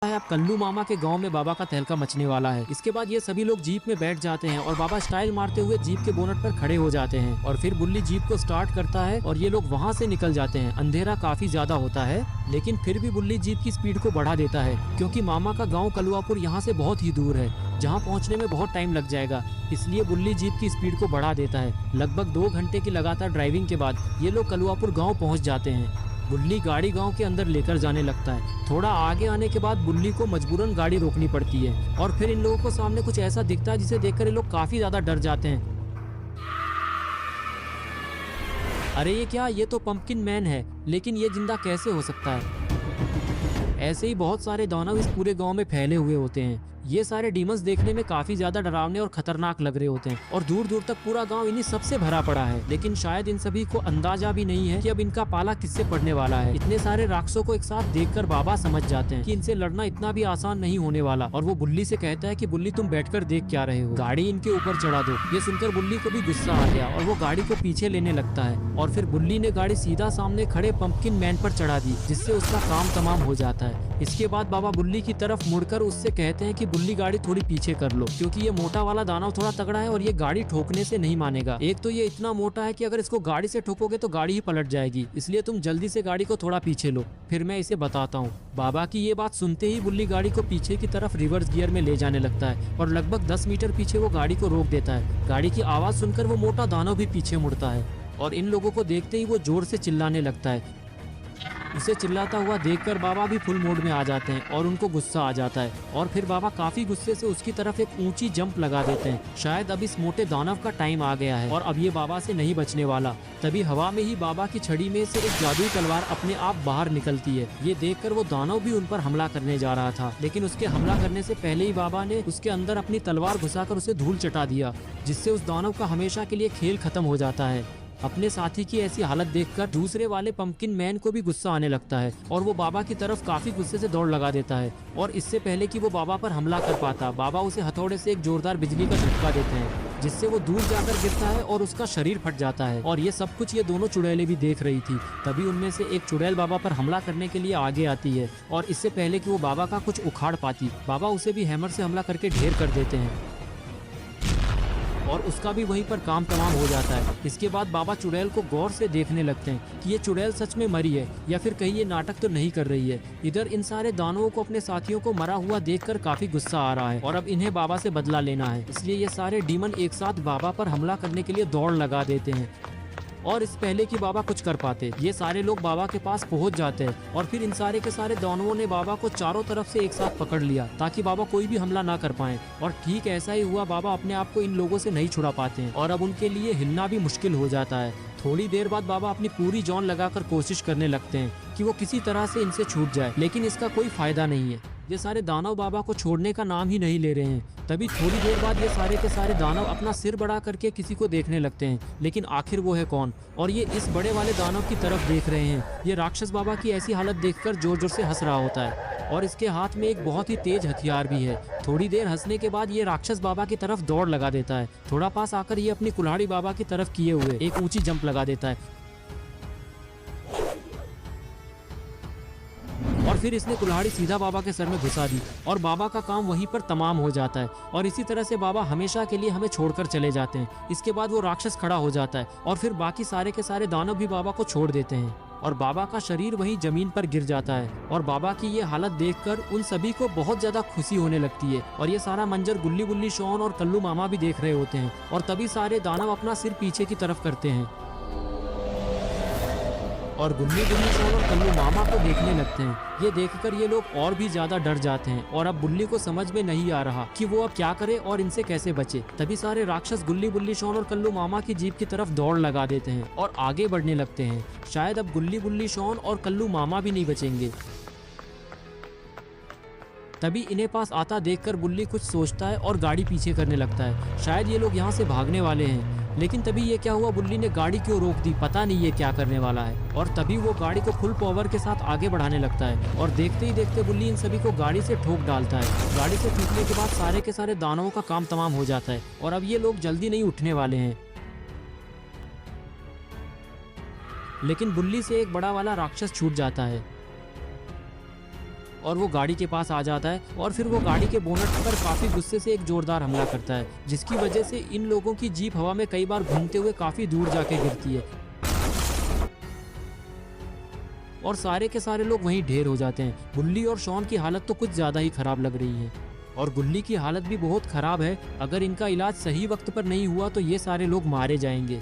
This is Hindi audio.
है अब कल्लू मामा के गांव में बाबा का तहलका मचने वाला है। इसके बाद ये सभी लोग जीप में बैठ जाते हैं और बाबा स्टाइल मारते हुए जीप के बोनट पर खड़े हो जाते हैं और फिर बुल्ली जीप को स्टार्ट करता है और ये लोग वहाँ से निकल जाते हैं। अंधेरा काफी ज्यादा होता है लेकिन फिर भी बुल्ली जीप की स्पीड को बढ़ा देता है क्योंकि मामा का गाँव कलुआपुर यहाँ से बहुत ही दूर है, जहाँ पहुँचने में बहुत टाइम लग जाएगा। इसलिए बुल्ली जीप की स्पीड को बढ़ा देता है। लगभग 2 घंटे की लगातार ड्राइविंग के बाद ये लोग कलुआपुर गाँव पहुँच जाते हैं। बुल्ली गाड़ी गांव के अंदर लेकर जाने लगता है। थोड़ा आगे आने के बाद बुल्ली को मजबूरन गाड़ी रोकनी पड़ती है और फिर इन लोगों को सामने कुछ ऐसा दिखता है जिसे देखकर ये लोग काफी ज्यादा डर जाते हैं। अरे ये क्या, ये तो पंपकिन मैन है, लेकिन ये जिंदा कैसे हो सकता है? ऐसे ही बहुत सारे दानव इस पूरे गांव में फैले हुए होते हैं। ये सारे डीमंस देखने में काफी ज्यादा डरावने और खतरनाक लग रहे होते हैं और दूर दूर तक पूरा गांव इन्हीं सबसे भरा पड़ा है। लेकिन शायद इन सभी को अंदाजा भी नहीं है कि अब इनका पाला किससे पड़ने वाला है। इतने सारे राक्षसों को एक साथ देखकर बाबा समझ जाते हैं कि इनसे लड़ना इतना भी आसान नहीं होने वाला और वो बुल्ली से कहता है कि बुल्ली तुम बैठकर देख क्या रहे हो, गाड़ी इनके ऊपर चढ़ा दो। ये सुनकर बुल्ली को भी गुस्सा आ गया और वो गाड़ी को पीछे लेने लगता है और फिर बुल्ली ने गाड़ी सीधा सामने खड़े पंपकिन मैन पर चढ़ा दी, जिससे उसका काम तमाम हो जाता है। इसके बाद बाबा बुल्ली की तरफ मुड़कर उससे कहते हैं कि बुल्ली गाड़ी थोड़ी पीछे कर लो, क्योंकि ये मोटा वाला दानव थोड़ा तगड़ा है और ये गाड़ी ठोकने से नहीं मानेगा। एक तो ये इतना मोटा है कि अगर इसको गाड़ी से ठोकोगे तो गाड़ी ही पलट जाएगी, इसलिए तुम जल्दी से गाड़ी को थोड़ा पीछे लो, फिर मैं इसे बताता हूँ। बाबा की ये बात सुनते ही बुल्ली गाड़ी को पीछे की तरफ रिवर्स गियर में ले जाने लगता है और लगभग 10 मीटर पीछे वो गाड़ी को रोक देता है। गाड़ी की आवाज सुनकर वो मोटा दानव भी पीछे मुड़ता है और इन लोगों को देखते ही वो जोर से चिल्लाने लगता है। उसे चिल्लाता हुआ देखकर बाबा भी फुल मोड में आ जाते हैं और उनको गुस्सा आ जाता है और फिर बाबा काफी गुस्से से उसकी तरफ एक ऊंची जंप लगा देते हैं। शायद अब इस मोटे दानव का टाइम आ गया है और अब ये बाबा से नहीं बचने वाला। तभी हवा में ही बाबा की छड़ी में से एक जादुई तलवार अपने आप बाहर निकलती है। ये देखकर वो दानव भी उन पर हमला करने जा रहा था, लेकिन उसके हमला करने से पहले ही बाबा ने उसके अंदर अपनी तलवार घुसाकर उसे धूल चटा दिया, जिससे उस दानव का हमेशा के लिए खेल खत्म हो जाता है। अपने साथी की ऐसी हालत देखकर दूसरे वाले पंपकिन मैन को भी गुस्सा आने लगता है और वो बाबा की तरफ काफी गुस्से से दौड़ लगा देता है और इससे पहले कि वो बाबा पर हमला कर पाता, बाबा उसे हथौड़े से एक जोरदार बिजली का झटका देते हैं, जिससे वो दूर जाकर गिरता है और उसका शरीर फट जाता है। और ये सब कुछ ये दोनों चुड़ैलें भी देख रही थी। तभी उनमें से एक चुड़ैल बाबा पर हमला करने के लिए आगे आती है और इससे पहले कि वो बाबा का कुछ उखाड़ पाती, बाबा उसे भी हैमर से हमला करके ढेर कर देते हैं और उसका भी वहीं पर काम तमाम हो जाता है। इसके बाद बाबा चुड़ैल को गौर से देखने लगते हैं कि ये चुड़ैल सच में मरी है या फिर कहीं ये नाटक तो नहीं कर रही है। इधर इन सारे दानवों को अपने साथियों को मरा हुआ देखकर काफी गुस्सा आ रहा है और अब इन्हें बाबा से बदला लेना है, इसलिए ये सारे डीमन एक साथ बाबा पर हमला करने के लिए दौड़ लगा देते हैं। और इस पहले कि बाबा कुछ कर पाते, ये सारे लोग बाबा के पास पहुंच जाते हैं और फिर इन सारे के सारे दानवों ने बाबा को चारों तरफ से एक साथ पकड़ लिया ताकि बाबा कोई भी हमला ना कर पाए। और ठीक ऐसा ही हुआ, बाबा अपने आप को इन लोगों से नहीं छुड़ा पाते हैं और अब उनके लिए हिलना भी मुश्किल हो जाता है। थोड़ी देर बाद बाबा अपनी पूरी जान लगाकर कोशिश करने लगते हैं कि वो किसी तरह से इनसे छूट जाए, लेकिन इसका कोई फायदा नहीं है। ये सारे दानव बाबा को छोड़ने का नाम ही नहीं ले रहे हैं। तभी थोड़ी देर बाद ये सारे के सारे दानव अपना सिर बड़ा करके किसी को देखने लगते हैं, लेकिन आखिर वो है कौन? और ये इस बड़े वाले दानव की तरफ देख रहे हैं। ये राक्षस बाबा की ऐसी हालत देखकर जोर जोर से हंस रहा होता है और इसके हाथ में एक बहुत ही तेज हथियार भी है। थोड़ी देर हंसने के बाद ये राक्षस बाबा की तरफ दौड़ लगा देता है। थोड़ा पास आकर ये अपनी कुल्हाड़ी बाबा की तरफ किए हुए एक ऊंची जंप लगा देता है और फिर इसने कुल्हाड़ी सीधा बाबा के सर में घुसा दी और बाबा का काम वहीं पर तमाम हो जाता है और इसी तरह से बाबा हमेशा के लिए हमें छोड़कर चले जाते हैं। इसके बाद वो राक्षस खड़ा हो जाता है और फिर बाकी सारे के सारे दानव भी बाबा को छोड़ देते हैं और बाबा का शरीर वहीं जमीन पर गिर जाता है और बाबा की ये हालत देखकर उन सभी को बहुत ज्यादा खुशी होने लगती है और ये सारा मंजर गुल्ली बुल्ली शॉन और कल्लू मामा भी देख रहे होते हैं और तभी सारे दानव अपना सिर पीछे की तरफ करते हैं और गुल्ली बुल्ली शॉन और कल्लू मामा को देखने लगते हैं। ये देखकर ये लोग और भी ज्यादा डर जाते हैं और अब बुल्ली को समझ में नहीं आ रहा कि वो अब क्या करे और इनसे कैसे बचे। तभी सारे राक्षस गुल्ली बुल्ली शॉन और कल्लू मामा की जीप की तरफ दौड़ लगा देते हैं और आगे बढ़ने लगते हैं। शायद अब गुल्ली बुल्ली शॉन और कल्लू मामा भी नहीं बचेंगे। तभी इन्हें पास आता देखकर बुल्ली कुछ सोचता है और गाड़ी पीछे करने लगता है। शायद ये लोग यहाँ से भागने वाले हैं, लेकिन तभी ये क्या हुआ, बुल्ली ने गाड़ी क्यों रोक दी, पता नहीं ये क्या करने वाला है। और तभी वो गाड़ी को फुल पावर के साथ आगे बढ़ाने लगता है और देखते ही देखते बुल्ली इन सभी को गाड़ी से ठोक डालता है। गाड़ी से टूटने के बाद सारे के सारे दानवों का काम तमाम हो जाता है और अब ये लोग जल्दी नहीं उठने वाले हैं। लेकिन बुल्ली से एक बड़ा वाला राक्षस छूट जाता है और वो गाड़ी के पास आ जाता है और फिर वो गाड़ी के बोनट पर काफ़ी गुस्से से एक जोरदार हमला करता है, जिसकी वजह से इन लोगों की जीप हवा में कई बार घूमते हुए काफ़ी दूर जाके गिरती है और सारे के सारे लोग वहीं ढेर हो जाते हैं। गुल्ली और शॉन की हालत तो कुछ ज़्यादा ही खराब लग रही है और गुल्ली की हालत भी बहुत खराब है। अगर इनका इलाज सही वक्त पर नहीं हुआ तो ये सारे लोग मारे जाएंगे।